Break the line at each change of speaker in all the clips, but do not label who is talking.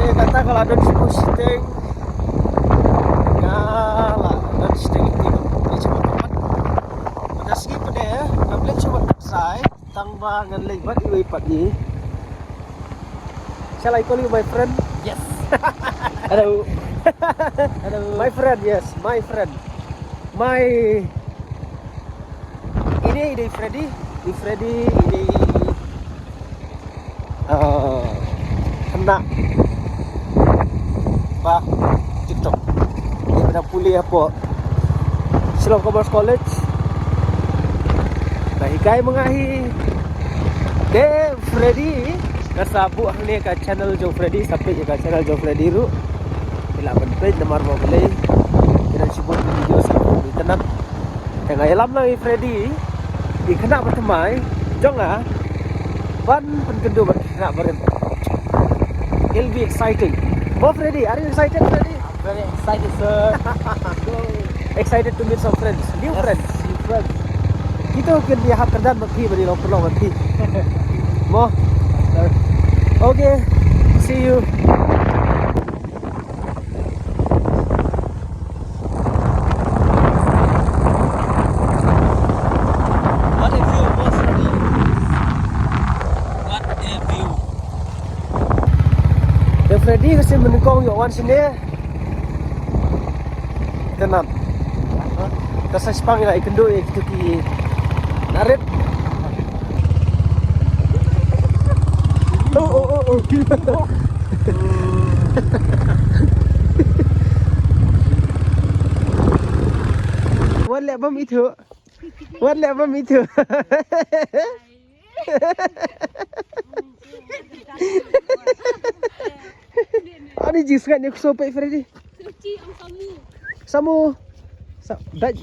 dia kata kalau ada shooting ngalah dan shooting itu coba kapan pada skip deh ngambil coba sai tambah ngan lebat iwi pagi. Shall I call you my friend?
Yes.
Hello.
Hello.
My friend, yes, my friend. My ini Freddy, ini kena bah TikTok. Dia pernah pulih apa? Shillong Commerce College. Nah, hikai mengahi. De Freddy kasabu ni ka channel Jo Freddy sampai ke channel Jo Freddy ru. Bila benpej nomor mau beli. Kira sebut video sa internet. Yang alam lang Freddy. Di kena bertemai, jong ah, ban penkendu berkena beren. It'll be exciting. Mo Freddy, are you excited, Freddy?
I'm very excited, sir.
Excited to meet some friends, new friends.
New friends.
Kita akan lihat kerdan mati beri long mati. Mo,
Sir.
okay, see you.
What a view, boss. What a view.
The Freddy kasi menungkong yawan sini. Tenang. Kasi sepang ila ikendu itu ki narit. Oh. Wan lek bam itu. Ani jis kan aku sopai Freddy.
Suci ang samu.
Samu. Dai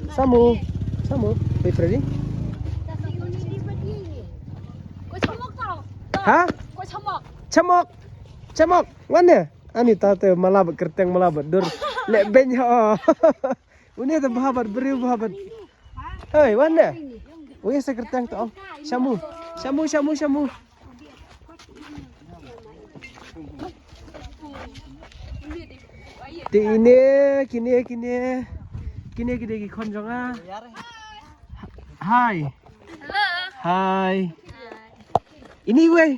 Samu. Pai Freddy.
Kau camok tau?
Ha?
Kau camok.
Camok. Mana? Ani tate malabat kerteng malabat dur. Lek ben ha. Uni ta bahabat beri bahabat. Hei, mana? Ui sa kerteng tu. Samu. Ti kini ki kon jonga. Hai.
Hello.
Hai. Ini weh.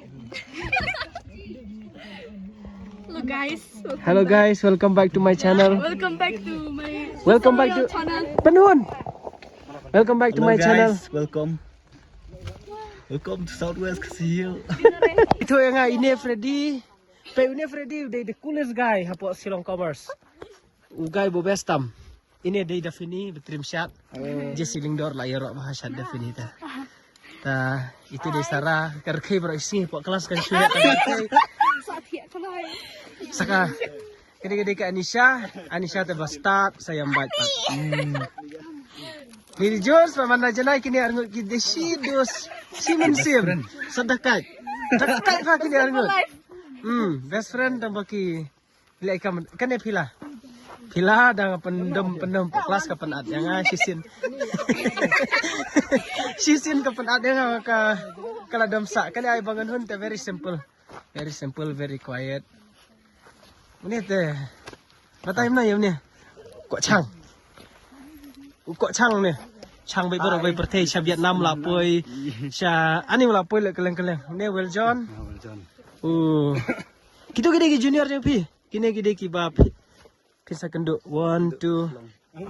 Hello guys.
Welcome back to my channel.
Welcome back to my
Welcome back to
channel.
Penhun. Welcome back to my channel.
Welcome to Southwest Casino.
Itu yang ini Freddy. Ini Freddy, the coolest guy hapo Shillong Commerce. Guy bobestam. Ini day Davini betrim shot. Just siling door lah ya roh bahasa Davini ta. Ta itu day Sarah kerkei berisi po kelas kan sudah kan. Saka gede-gede ke Anisha te bastak saya mbat. Ini Jos pamana janai kini arngut kide sidus. Simon sim. Sedekat. Dekat ka kini arngut. Best friend dan baki bila ikam kan Pila dan pendem kelas kapan ada yang sisin kapan ada yang kalau domsa kali ay bangun hun te very simple, very quiet. Ini teh mata imna yam ni kok chang ni chang bai baru bai pertai sha Vietnam lah poi sha ani lah poi le keleng ni well John. Kita gede junior je pi kini gede ki bap second do 1 2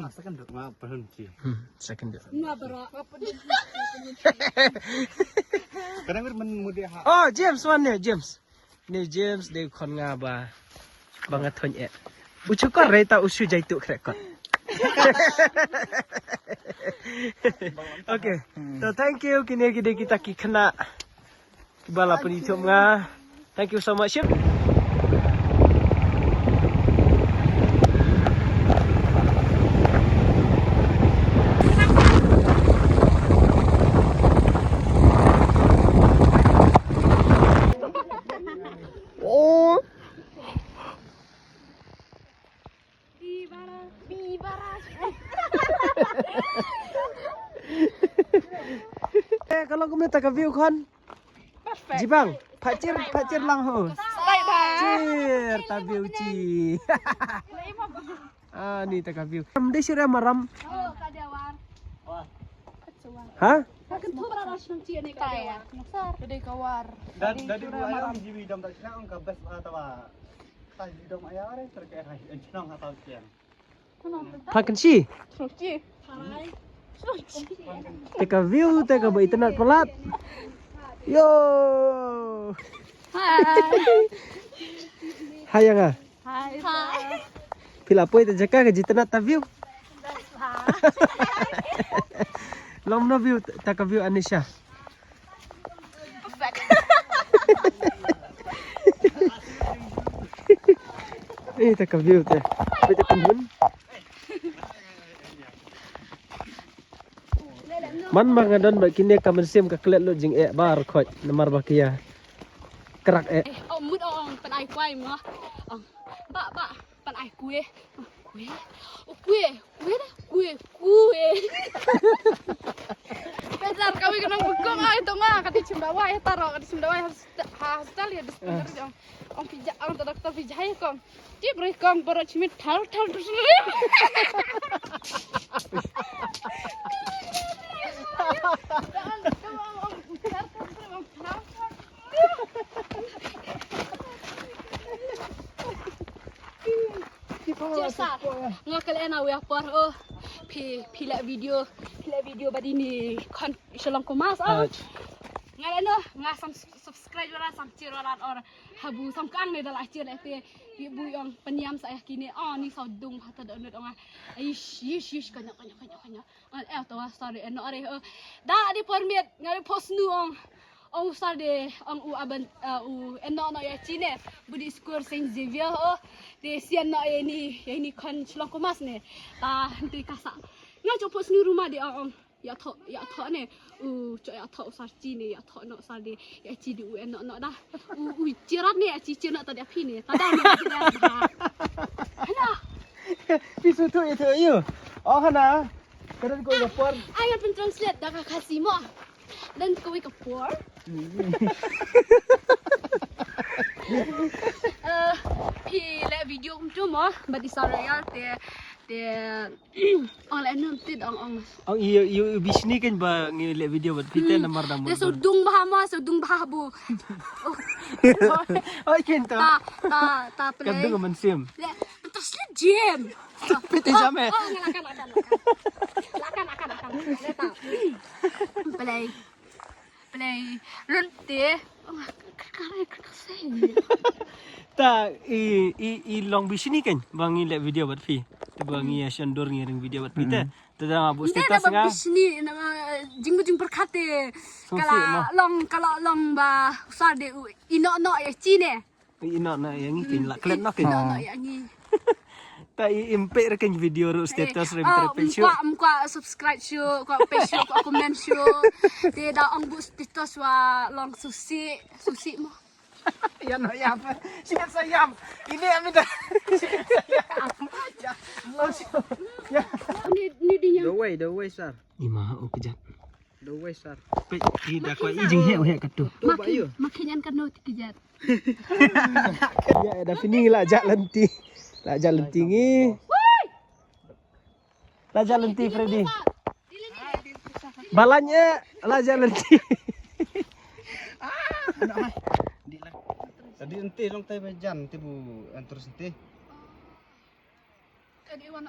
Second ngap berhenti.
second do
Kadang mudi
oh James one ni James de kon ngaba banget thon e ucu kor reta usu jaitu krekot. Okay, so thank you kini gede kita ki kena bala penito nga. Thank you so much. Kalau kau minta ke view kan, Jibang, Pak Cir lang ho. Cheer, tabi uci. Ah, ni tak view. Ram deh sih maram.
Oh, kada war.
Wah.
Hah?
Kan tu berada senang cia ni kada war. Nusar.
Jadi kawar.
Dan dari buaya jiwi dom tak senang ka bes atau tai dom ayah ada terkait hai senang atau kian.
Pakan sih.
Suci.
Hai.
Teka view, teka ba internet pelat. Yo.
Hai.
Hai yang ah.
Hai. Hai.
Pila poy te jaka ke internet ta view. Long no view taka view Anisha. Taka view te. Pete penhun. Man mangadon ba kini kamen sim ka klet lo jing bar khoj namar ba kia. Kerak
Oh, mud ong pan ai quay mà. Ba pan ai kue. Kue. Oh, kue. Benar kami kena bukong itu mah kata cimdawa ya taruh kata cimdawa harus tali ya sebentar jong. Om pijak om dokter pijak ya kom. Dia beri kom baru cimit thal terus. Jasa, ngakal ena we apar oh, pi lek video badi ni kon shalom komas oh. Ngal eno ngasam subscribe orang sam cir orang or habu sam kang ni dalam cir ete ibu yang peniam saya kini oh ni saudung hata dak nut orang ish kanya ngal tawa story eno are da di permit ngal post nu ong sarde ong u aban u eno no ya cine budi skor Saint Xavier oh de sian no ini kon shalom komas ne ta nanti kasak nga jo post nu rumah di ong ya tho ne u cho ya tho sar cine ya tho no sarde ya ci di u eno no dah u cirat ne ci cina ta dia pi ne ta da no dia hana
Pisu tu itu you. Oh hana. Kadang ko lapor.
ayo pen translate dah kasih mo dan kau ke por Pile video tu mah badi saraya te online nanti ong
Ang you bisni kan ba ngile video buat kita namar damu.
dia sudung bah bu
Oh kinto.
ta play
Kadang man sim.
terus le jam
Pete jame.
oh akan leta play nanti
Ta i long bisni kan bang ngile video buat fi. Tu bang ngi shandor ngiring video buat kita. Tu dah bu status nga.
Bisni jing perkate kalau long ba sarde ino ya cine
Ino na yang ngipin la klet nak
ino
kan.
ya ngi
Ta i impe rekan video ru status rem terpecu.
Mukwa subscribe show, ko page show, ko comment show. Dia dah ang bu status wa long susi mo.
Ya no ya apa? Siap sayam. Ini amin dah. Ya.
Ni dia
The way sir. Ima o kejat. The way sir. Pe ida ko ijing he katu.
makin yan kan no tikijat.
Ya ada fini lah jak lenti. Lah jak lenti ngi. Lah jak lenti Freddy. Balanya lah jak lenti.
Tadi ente long tai bejan tibu terus ente.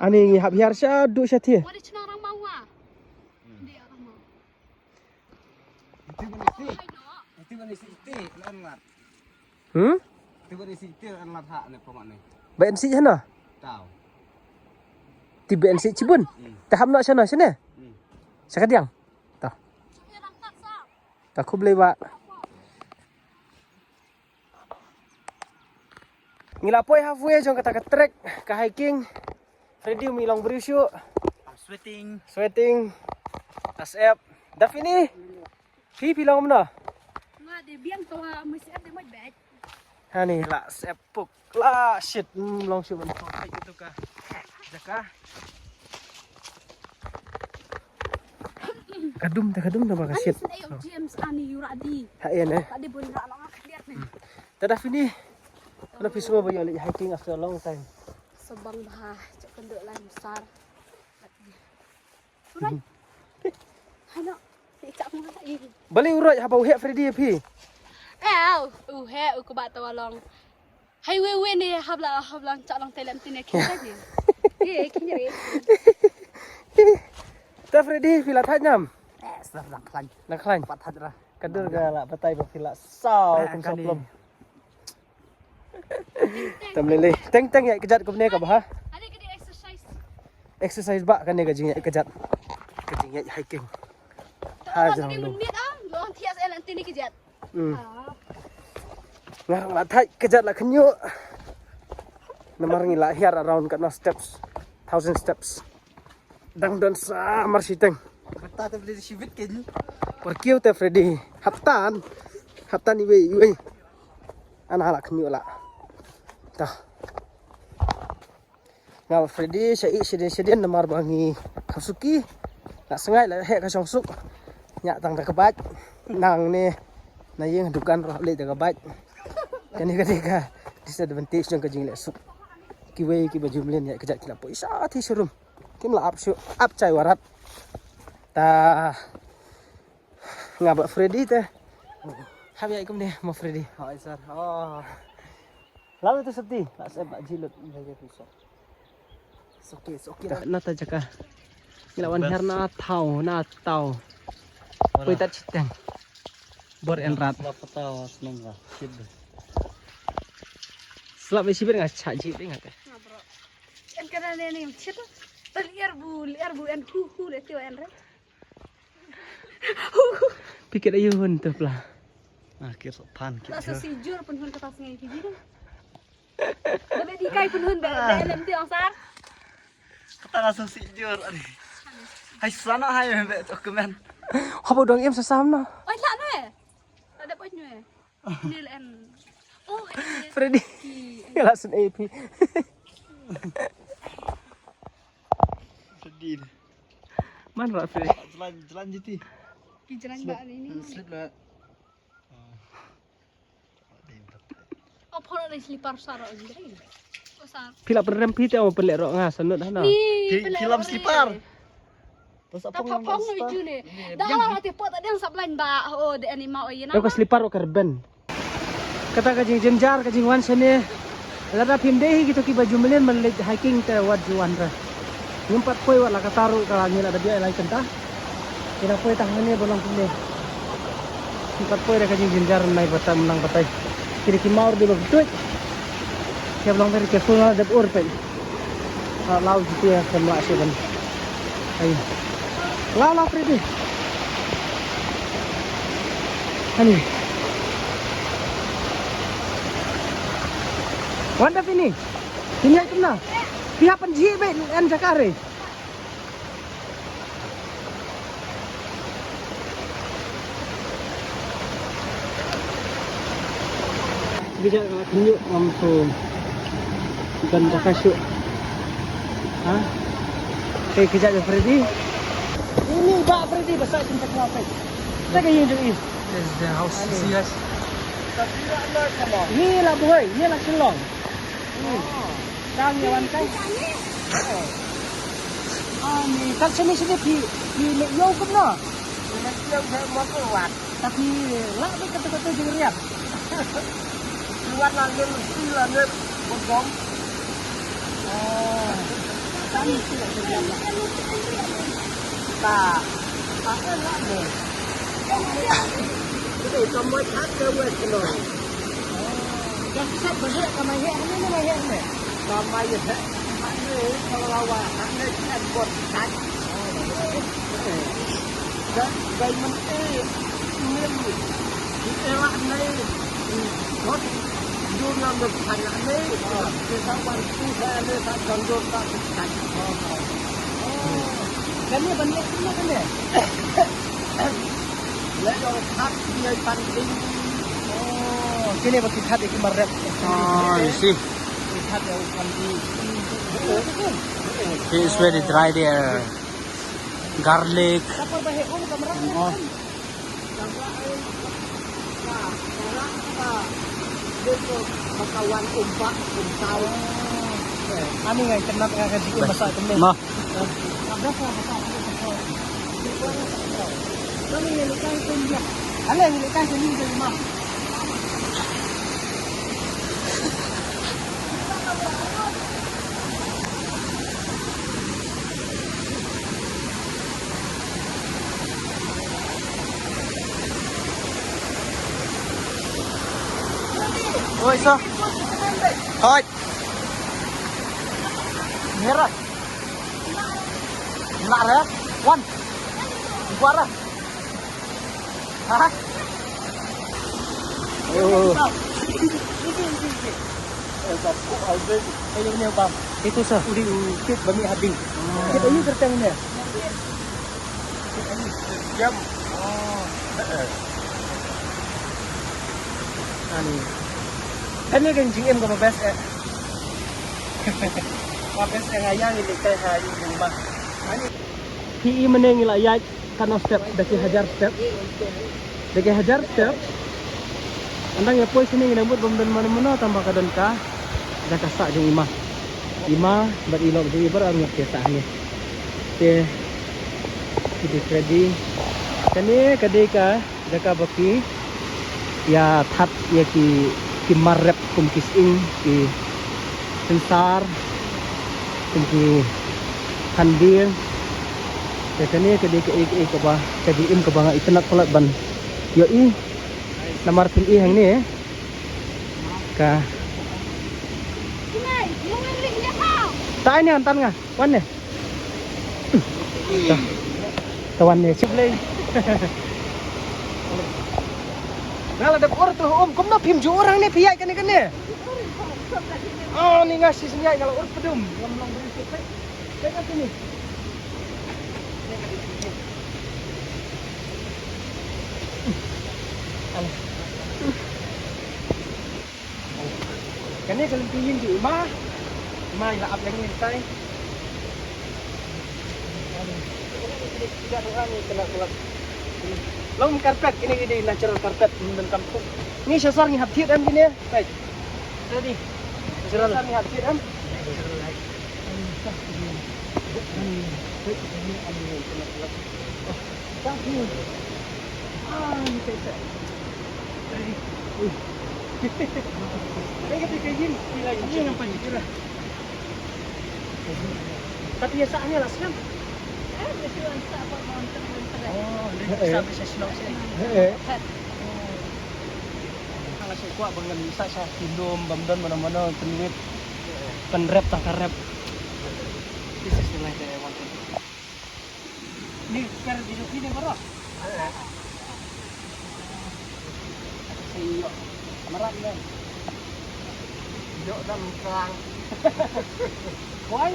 Ani hab hiarsha du syati.
Wadi cina orang mawa. Dia orang mau.
Itu bani siti langat. Itu bani siti langat hak ne pemane.
BNC sana.
Tahu.
Ti BNC Cibun. Taham nak sana sini. Sakadiang. Tah. Tak ku boleh buat. Ngilapoi halfway jong kata trek ke hiking. Freddy milong berusu.
I'm
Sweating. Asep. Dafini. Pi pilong mana?
Nga dia biang tua mesti ada mai bag.
Ha ni lah sepuk. Lah shit. Long shoot bentuk itu kah. Jaka. Kadum dah bakal shit.
Ani James ani Yuradi.
Ha ya ne.
Tadi pun nak nak lihat ni.
Tada fini. Ano pismo ba yung hiking after a long time?
Sebang bah, cak kenduk lain besar. Surai. Hana, cak mana ini?
Bali urat haba uhe Freddy pi.
He, aku bat tawalong. Hai we ni hablang cak lang telam tine kinja ni. Kinja ni.
Ta Freddy pila thanyam.
Sedap lang klan.
Naklan.
Pathat ra.
Kadul galak patai ba pila saw kum soplom. Tamlele. Teng ya kejat ko ne ka ba?
Ada kena exercise.
Exercise ba kan ne ka jing ya kejat. Kejing ya hiking. Ha
Tak
jang
ada
lu.
minit Long tias elan tine kejat.
Ngarang la thai kejat la khnyo. Namar ngi la here around kana steps. 1000 steps. Dang dan sa marsiteng.
Bata ta beli sibit kin.
Perkiu te Freddy. Haptan iwe. Ana la khnyo la. Tah. Ngal Freddy sai sedien namar bangi khasuki. La sengai la he ka songsuk. Nya tang da kebat. Nang ne na yeng dukan roh le da kebat. Kani ketika disadvantage yang kajing le sup. Kiwe ki bajumlen ya kejat kila poisa thi serum. Kim la up cai warat. Ta ngaba Freddy te. Habi aikum ne mo Freddy.
Hai sir. Oh.
Lalu tu septi, tak saya bak jilut
Jaga pisau. Soki.
Nata jaka. Ngelawan herna tau. Pui tat citeng. Bor en rat.
Selap tahu seneng lah. Sib.
Selap isi ber nggak cak jip ingat ya.
Nah, bro. En kana ni cit. Liar bu en hu le tio en re.
Pikir ayu hun tu pula.
Akhir pan
Tak sesijur pun hun kertas ngai kiji dah. Ada di kai pun hun dalam tio sar.
Kata langsung sijur. Hai sana hai mbak dokumen.
Habo dong em sesam na.
Oi lah no. Ada apa nyu? Nil en. Oh,
Freddy. Langsung AP.
Sedih.
Mana rat Freddy?
Jalan jiti.
Pijaran mbak ini.
Slip lah.
Oh, poro ni slipar saro ni. Oh, sar.
Pila perempi te au pelek rok ngas sanut hana.
Film slipar. Terus apa
Tak pong no itu ni. Dah lah hati pot ada yang sablain ba. Oh, de anima oh yena.
Aku selipar o kerben. Kata kajing jenjar kajing wan sene. Lada pimdehi gitu ki baju melen melit hiking te wat juan ra. Ngumpat poi wat la kataru ka ngila da dia lai kenta. Kira poi tangane bolong pimde. Ngumpat poi da kajing jenjar nai batam menang batai. Kiri ki maur di betul. Dia belum dari ke sungai de ur pe. Lau gitu ya semua asyik. Ayo. Lau Freddy. Ani. Wanda ini. Ini ay kena. Pihak penji be an jakare. Bijak nak tunjuk langsung. Dan jakasuk. Ha? Okay, kejap je Freddy. Ini bak Freddy besar cinta kelapa. Kita yang ini.
This is the house. Serious.
Ini lah boy, ini lah kelong. Kang yawan kai. Ni kat sini pi yo kum no. Nak yo saya mau keluar. Tapi lah ni kata-kata jeriap. Keluar lah ni sila ni bom. Oh. Kami tidak berjalan. Tak. Apa nak ni? Jadi kamu tak keluar kelong. Yang saya berhak kamai hek ni mai hek ni. Kamai hek. Ni kalau lawa, ni kan bot tak. Dan diamond ni di era ni. Bot dunia berpan ni. Kita bantu saya ni tak contoh tak. Kami banyak ni kan ni. Lalu tak dia penting. Sini bagi kat iki marep.
Oh, you see.
Kat yang kanti.
It's very dry there. Garlic.
Kapal bahe kamera.
Oh.
Dia tu bakawan umpak, umpau. Anu ngai kena pakai di masak kena.
Mah.
Ada apa masak? Kami yang ikan senja. Ada yang ikan senja di mana?
Ôi sao? Thôi. Nhớ rồi. Lạ đấy. One. Qua rồi. Hả?
Itu sah. Udi ukit bami habing. Kita ini terteng ni.
Jam.
Ani. Kan ni kencing em kalau best eh. Best yang ayang ini kayak hayu rumah. Ani. PI meneng ilayat kano step daki hajar step. Daki hajar step. Andang ya pois ini nambut bamdan mana-mana tambah kadan ka. Dah kasak jeng imah. Imah berilok jadi berang kesahnya. Te kita ready. Kani kadai ka jaka baki ya that ya ki marrep kum kising ki sensar kum ki handir. Ya kani kadai ka ba kadai im ka banga itenak pelat ban. Yo i nomor pin i hang ni ka tại này anh tan ngà quan này kawan này chụp lên nggak ada orang tuh kamu nak pim orang nih pihak kan nih oh nih ngasih sini kalau orang pedum ngomong berisik kayak apa nih cái này kalian pingin di rumah mai là áp yang ni tay. Tidak orang ni kena keluar. Long karpet ini natural karpet dan kampung. Ni sesar ni hati am gini. Baik. Jadi. Sesar ni hati am. Ni kita. Ini kayak gini, ini yang paling kira. Tapi ya saatnya lah senang. Oh, sampai saya senang sini. Kalau saya kuat bangun bisa saya film bamdan mana-mana penulis penrap tak rap. This is the life that I wanted. Ini kan di sini baru. Iya. Merat kan. Dok dan kerang. Why?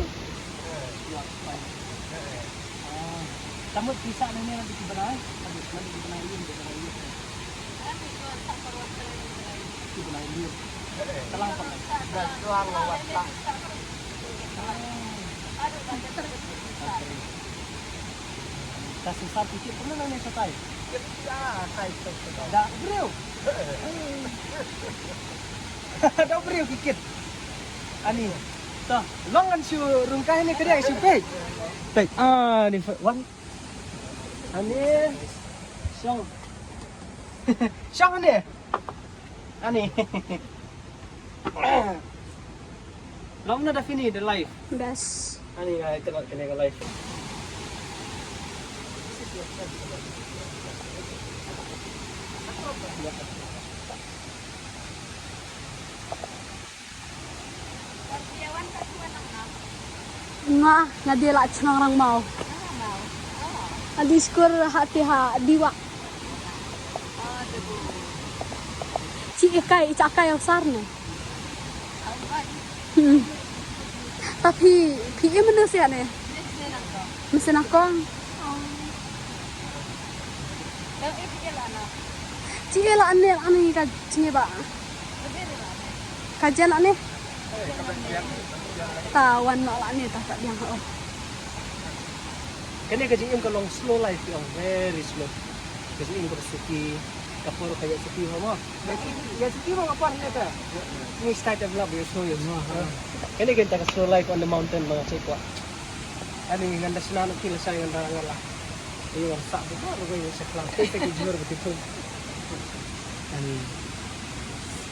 Kamu bisa ini nanti dibenahi, habis nanti dibenahi ini. Dibenahi ini. Telang apa? Telang lawat tak. Kasih satu sikit pernah nanya setai. Ya, sai tu. Dah beriu. Dah beriu sikit. Ani. Tuh, longan su rungkah ini kerja su pay. Baik. Ni one. Ani. Song. Song ni. Ani. Long na dah fini the life.
Best.
Ani ay tengok kena life.
Nga dia lah cenang orang mau. Adi skor hati diwa. Cikai yang besar nih. Tapi PI mana sih ane? Mesin aku. Cie lah ane kajian ba. Kajian ane. Tawan mak ane tak dia.
Kena kajian kalau slow life yang very slow. Kajian bersuki kapur kayak sepi mo. Ya sepi mo kapur niya ka. Ni start of love you show you. Kani kita ka slow life on the mountain mga chikwa. Ani nganda sila ng kila sa yung darangala. Iyo sa buka ro kayo sa klang. Kaya ki jur betul. Ani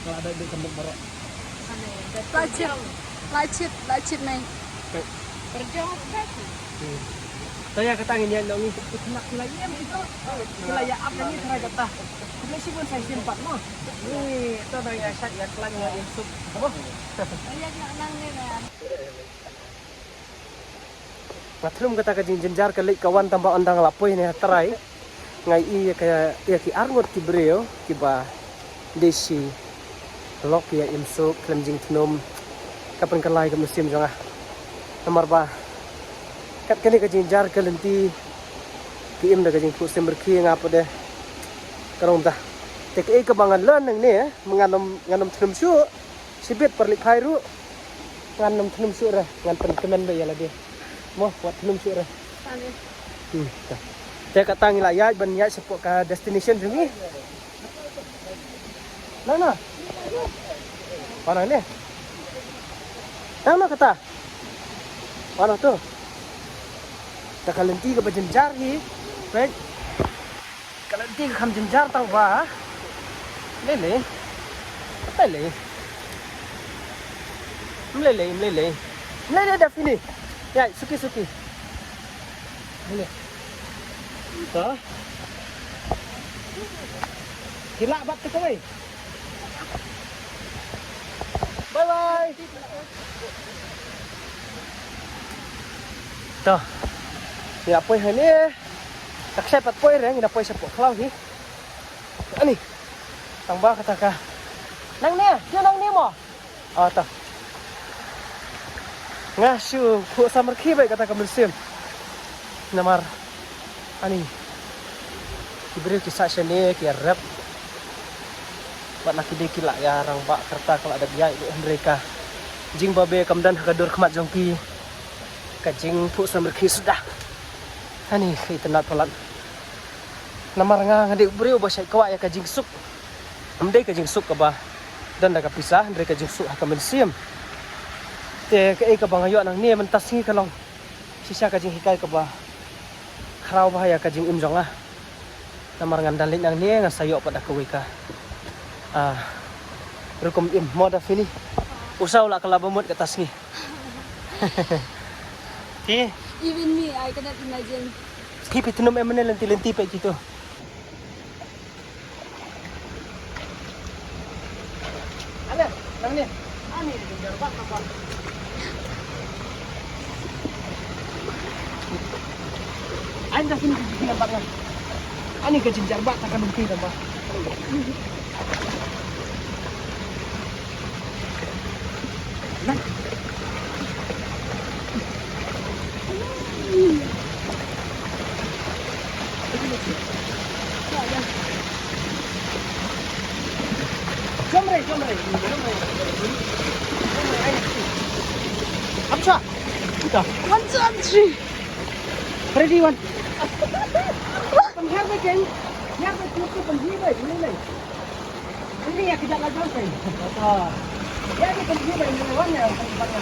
kalau ada di kampung baru.
Lacit main.
Berjauh kaki.
Saya katangin yan dong itu nak lagi itu. Wilayah apa ni saya kata. Ini sih pun saya simpan mo. Ni itu dari asyik ya lagi lagi sup. Apa?
Ayah nak nang ni kan.
Matrum kata ka jenjar kali kawan tambah ondang lapoi ni terai. Ngai iya kayak iya ki arngot ki breo ki ba desi lok ya insuk klenjing tnum kapan kalai ke musim janga. Nomor ba kat kani ka jenjar kalenti ki im da ka jing pu semberki ngapa deh. Karong dah. Tek e ka bangan lan nang ni nganom tnum su sibit perlik khairu nganom tnum su ra ngan pen kemen ba ya la dia. Mo buat tnum su ra. Dah. Saya kata ngi layat ban ya sepok ka destination jungi. Nana. Mana ni? Nana kata. Mana tu? Tak kalenti ke berjenjar hi. Baik. Kalenti ke kam jenjar tahu ba? Lele. Lele. Lele dah fini. Ya, suki. Lele. Tuh. Hilak bat tu kau. Bye. Tuh. Ya poi hani. Tak saya pat poi reng ina poi sepok klau hi. Ani. Tang ba kata ka. Nang ni, dia nang ni mo. Ah tuh. Ngasu ku samar ki baik kata ka musim. Namar ani diberi kisah seni ki rap buat nak kide kila ya rang bak kerta kalau ada biaya mereka jing babe kamdan hakadur kemat jongki kajing pu samerki sudah ani kita nak tolat namar ngadi beri ubah syai kawak ya kajing suk amdai kajing suk ka ba dan dah pisah mereka kajing suk hakam mensiam te ke ka bangayo nang ni mentas ni kalong sisa kajing hikai ka ba Kerau bahaya kajing imjong lah. Namar ngandalin yang ni ngasayo pada kawika. Rukum im moda fini. Usah ulah kelaba mut ke atas ni. Ti.
Even me, I cannot imagine.
Keep it num emane lenti pe gitu. Ada, nang ni. Ani jenjar bak apa? Anda sini di nampaknya. Ani ke jenjar bak takkan bukti tambah. Nah. Jomre. Apa? Kita.
1, 2, 3.
Ready one. Pengharga kan? Yang betul penghibai ini ni. Ini yang kita lakukan kan? Ah. Ya ni penghibai ini warna tempatnya.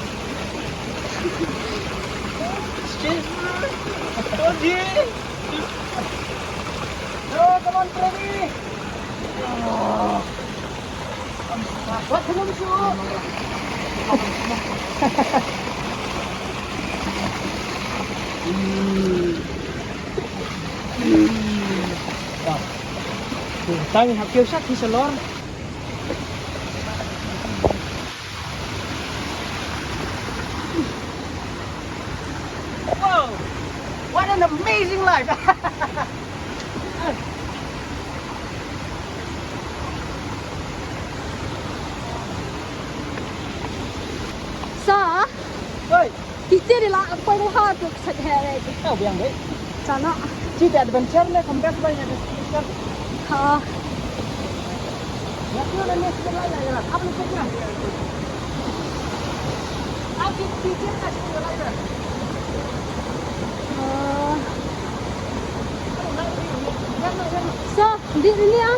Oji. Oh, come on, ready. What belum shoot? Tangi hak kêu sắc thì sẽ lor. Wow, what an amazing life!
Sa,
Oi,
kita ni lah apa yang hard untuk set hari ini.
kau biang deh.
Sana.
Cerita adventure le, compare banyak adventure.
Ha.
Nak tu ni sebelah ya. Apa lu cakap? Aku fikir tak sebelah ya.
Sa, di ini ah.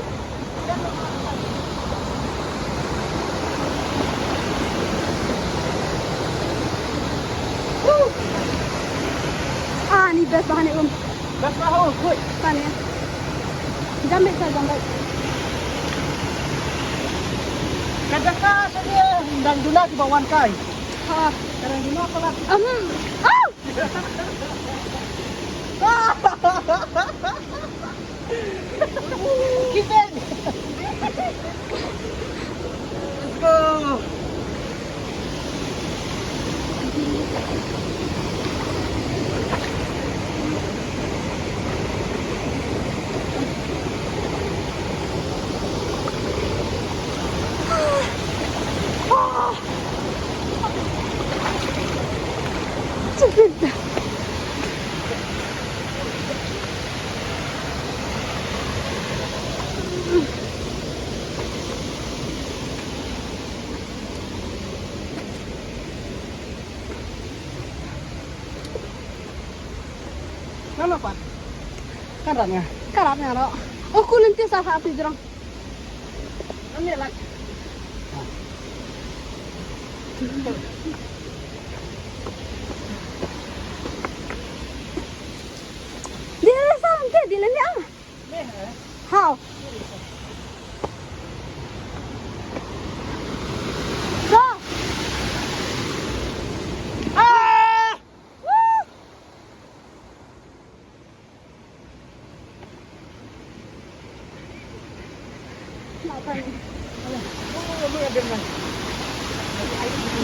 best bahan ni
Best tahu, kuy.
kan ya. Jambe sa jambe.
Kadaka saja dan dula di bawah kai.
Ha.
Karena dulu apa lah?
Oh!
Kita. Let's go.
Cepet.
Mana Pak? Karannya.
Karatnya ro. Oh, kulin ti sa api jurang.
Ini lah.
Dia salam ke di lenya. How? Go.
Ah!
Woo! Makan.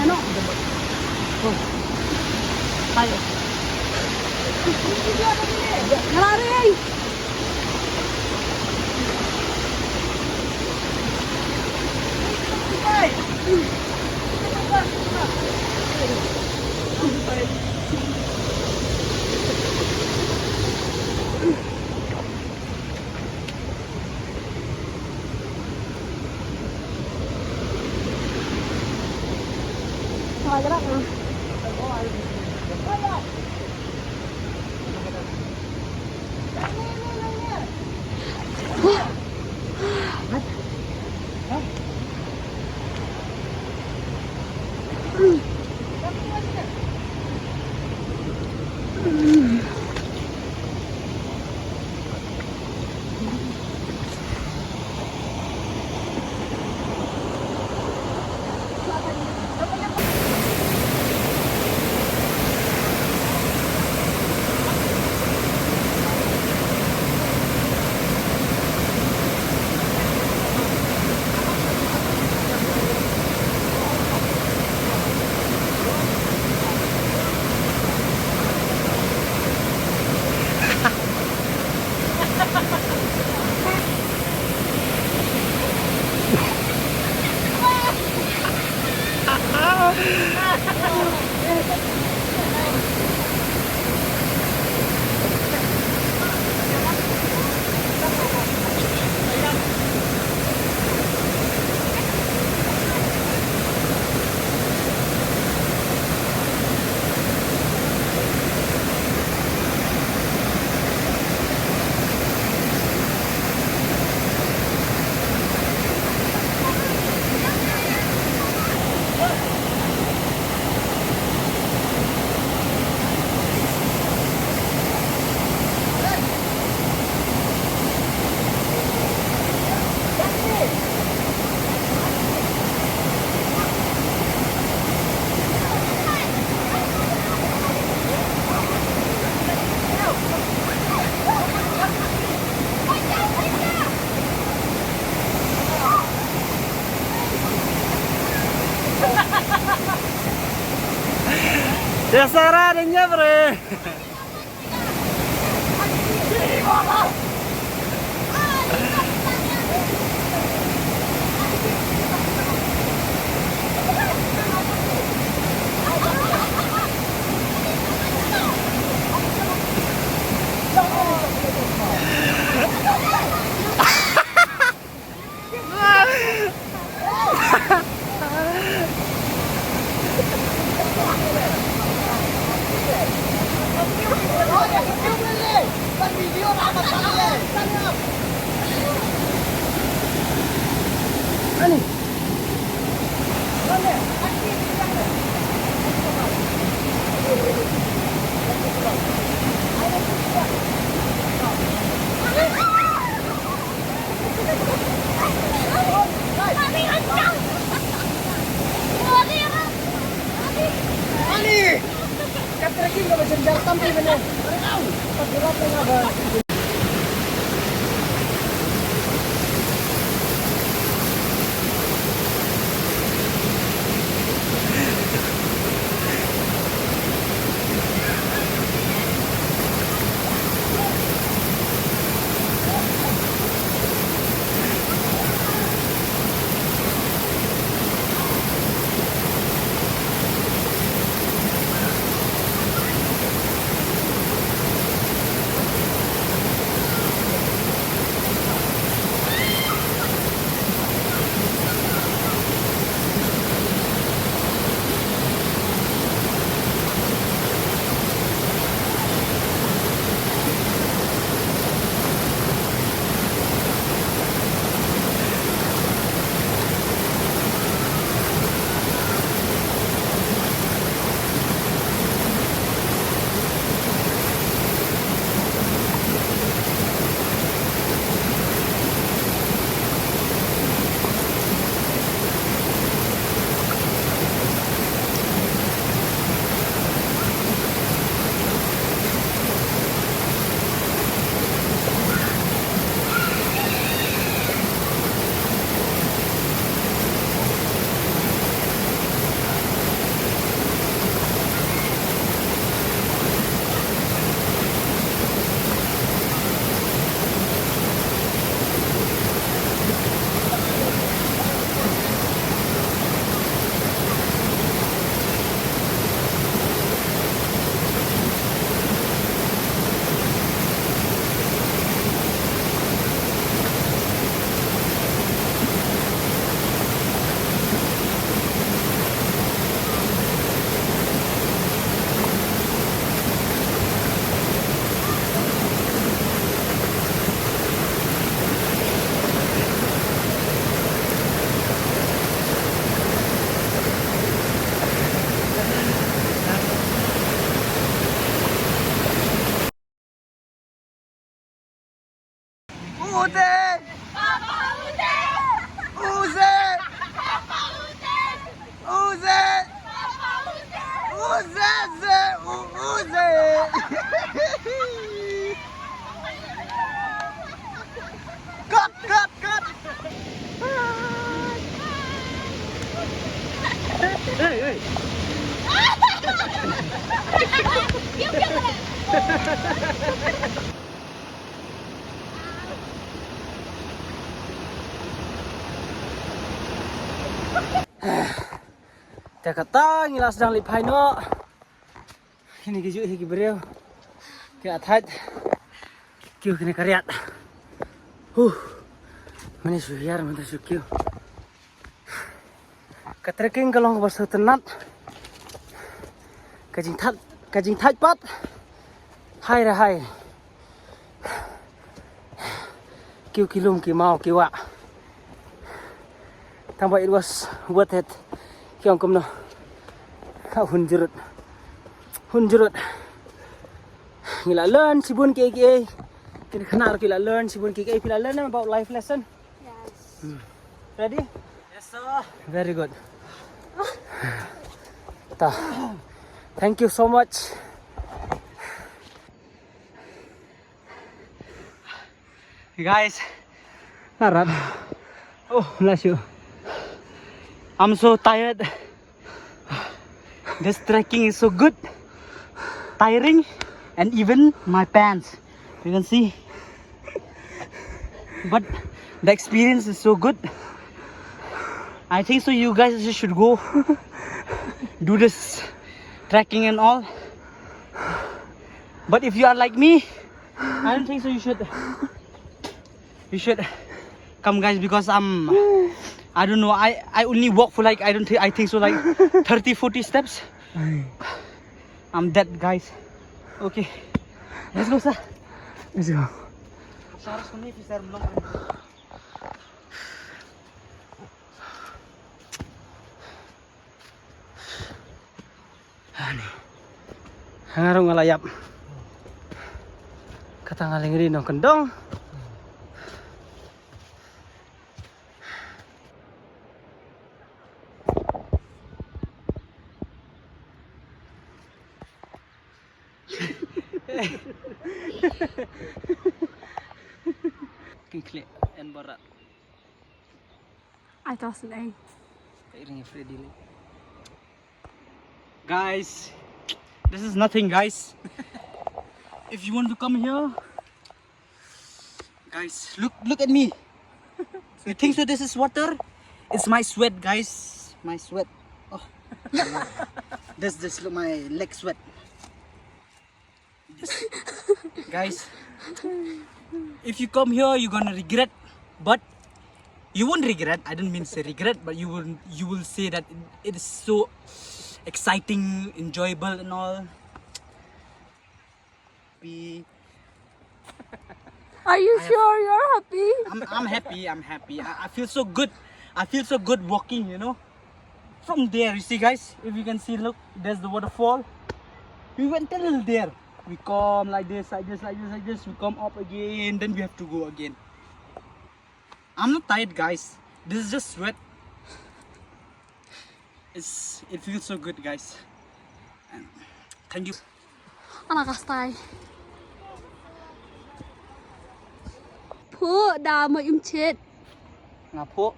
Ano?
Tayo.
Nalari. Gerak na.
Ya sarannya bre.
Welcome to Bene. Pagkirap na nga ba? Dia kata ngilas sedang lipai no. Ini keju hiki beriau. Ke atas. Kiu kena karyat. Mana suyar mana sukiu. Katreking kalau nggak basuh tenat. Kajing tat pat. Hai ra hai. Kiu kilum ki mau kiwa. Tambah it was worth it. Kiong kumno. Kau hunjurut. Gila learn sibun KK. Kena kenal gila learn sibun KK. Gila learn about life lesson.
Yes.
Ready?
Yes sir.
Very good. Ta. Thank you so much.
Guys,
Narat. Oh, bless you.
I'm so tired. This trekking is so good, tiring, and even my pants, you can see. But the experience is so good. I think so you guys should go do this trekking and all. But if you are like me, I don't think so you should come guys, because I don't know, I only walk for like I think so like 30-40 steps. I'm dead guys. Okay, let's go sir.
Let's go. Hangarong ngalayap. Katangaling rin ng kendong.
Klik and barat.
I trust it.
Iringnya Freddy lagi. Guys, this is nothing, guys. If you want to come here, guys, look at me. You think so? This is water? It's my sweat, guys. My sweat. Oh, this look my leg sweat. Guys, if you come here, you're gonna regret, but you won't regret. I don't mean say regret, but you will say that it is so exciting, enjoyable, and all.
Are you sure you're happy?
I'm happy. I'm happy. I feel so good. I feel so good walking. You know, from there, you see, guys. If you can see, look, there's the waterfall. We went till there. We come like this, like this, like this, like this. We come up again. Then we have to go again. I'm not tired, guys. This is just sweat. It feels so good, guys. And thank you.
Anak kastai. Pu dah mau chet.
Ngapo?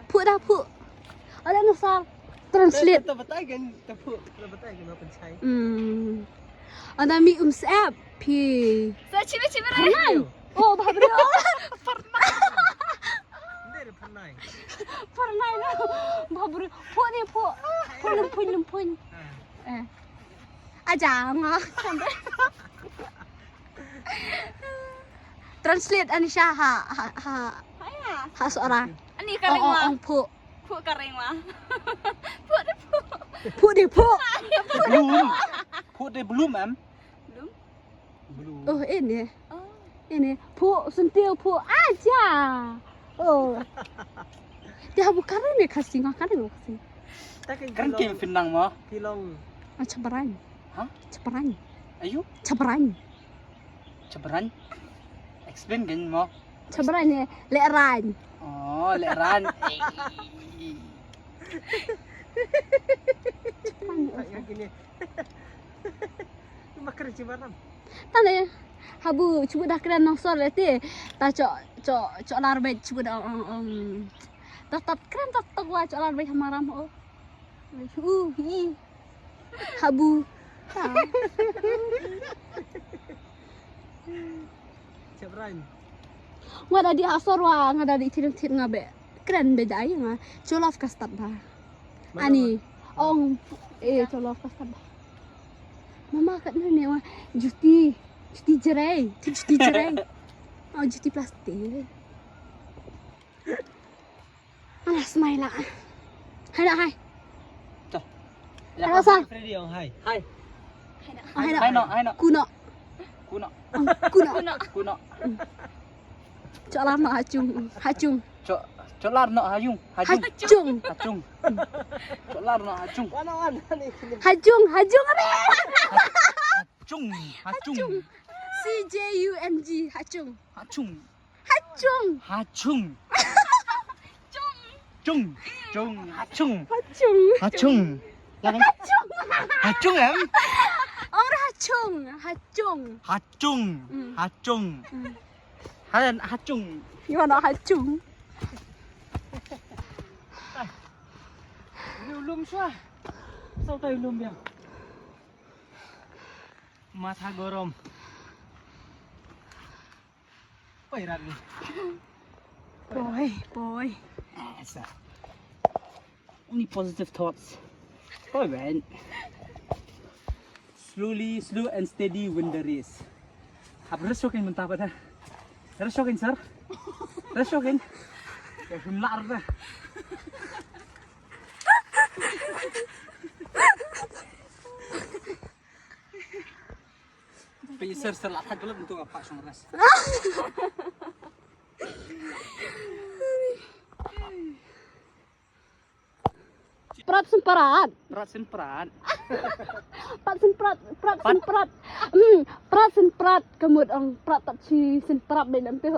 Pu dah pu. Ada nusar. Translate.
Betul kan? Betul kan apa cai?
Ada mi sap. Pi.
Saya cibi-cibi
Pernah. Oh, bahagia.
Ini pernah.
Pernah lah. Bahagia. Pu ni pu. Lumpun. Aja ngah. Translate Anisha ha seorang.
Ini kering mah.
Pu.
Pu kering mah.
Pu di pu.
Belum. Put the bloom, ma'am. Belum.
Oh ini. Ini pu sentil pu aja. Oh. Dia bukan ni kasih makan ni kasih.
Kan kayak Penang mah.
Kilong.
Cabaran.
Hah?
Cabaran.
Ayo,
Cabaran.
Cabaran. Explain kan mah.
Cabaran ni leran.
Oh, leran.
Kayak gini. Makan cibaram.
Tane habu cuba dah kena nosor lete. Ta cok larbe cuba dah tat keren tat gua cok larbe hamaram oh. Hi. Habu.
Cibaran.
Ngada di asor wa ngada di tin ngabe. Keren beda aja nga. Colof kastad ba. Ani. Ong colof kastad ba. Mama kat ni wa juti jerai. Oh juti plastik. Alah smile lah. Hai.
Tuh.
Halo sang.
Freddy yang hai.
Hai.
Hai
no.
Kuno.
Kuno.
Cok lar no hacung.
Cok lar no hajung.
Hacung.
Cok lar no hajung.
Wan ni.
Hacung ni.
Hacung.
CJUNG hacung.
Hacung. Hacung em.
Orang hacung.
Hacung.
Gimana hacung?
Ulum sah. Sao tayo ulum yang? Mata gorom. Pairat ni.
Boy.
Only positive thoughts. Oh man. Slow and steady win the race. Apa rasokin mentah pada? Rasokin sir. Rasokin. Ya himlar dah. Sir lah tak gelap untuk apa song ras.
Prat semperat.
Prat semperat.
Prat semperat. Kemud ang prat tak si semperat be lam pe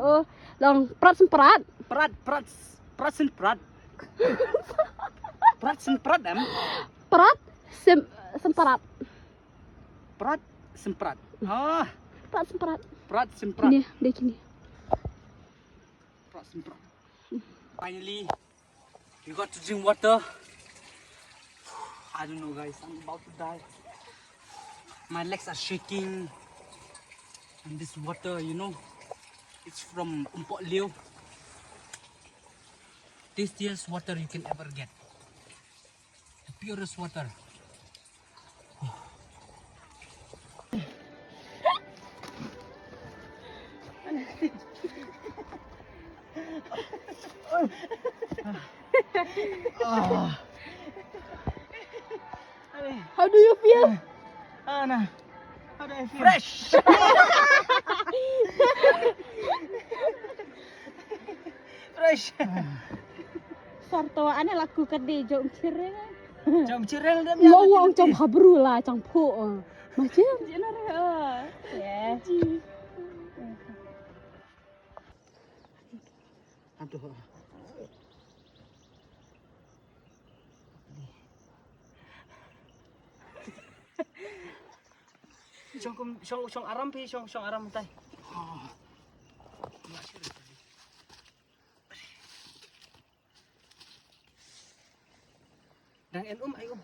long prat semperat.
Prat semperat. Prat semperat em.
Prat semperat.
Prat Semprat. Ah,
Semperat.
Prat Semprat.
Ini, dek ini.
Prat Semprat. Finally, we got to drink water. I don't know, guys. I'm about to die. My legs are shaking. And this water, you know, it's from Umpok Liu. Tastiest water you can ever get. The purest water.
How do you feel?
Anna, how do I feel? Fresh! Fresh!
Sartawaannya laku kade jom cireng.
Jom cireng dia
Ngomong jom habru lah, jom po. Macam jenar ya.
Aduh. Syong aram pi, syong aram tay. Dan ayo.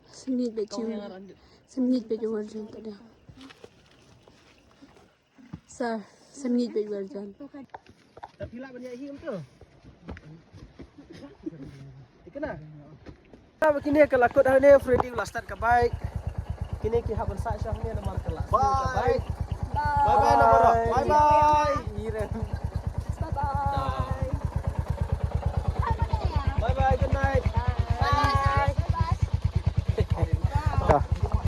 Semit baju. Semit baju warjan tadi. Sir, semit baju warjan.
Tapi lah banyak him tu. Ikena. Nah, begini kelakut hari ni Freddy ulastan ke baik. Kini kita haban sa siya ni nama kelas. Bye. Bye bye. Bye bye.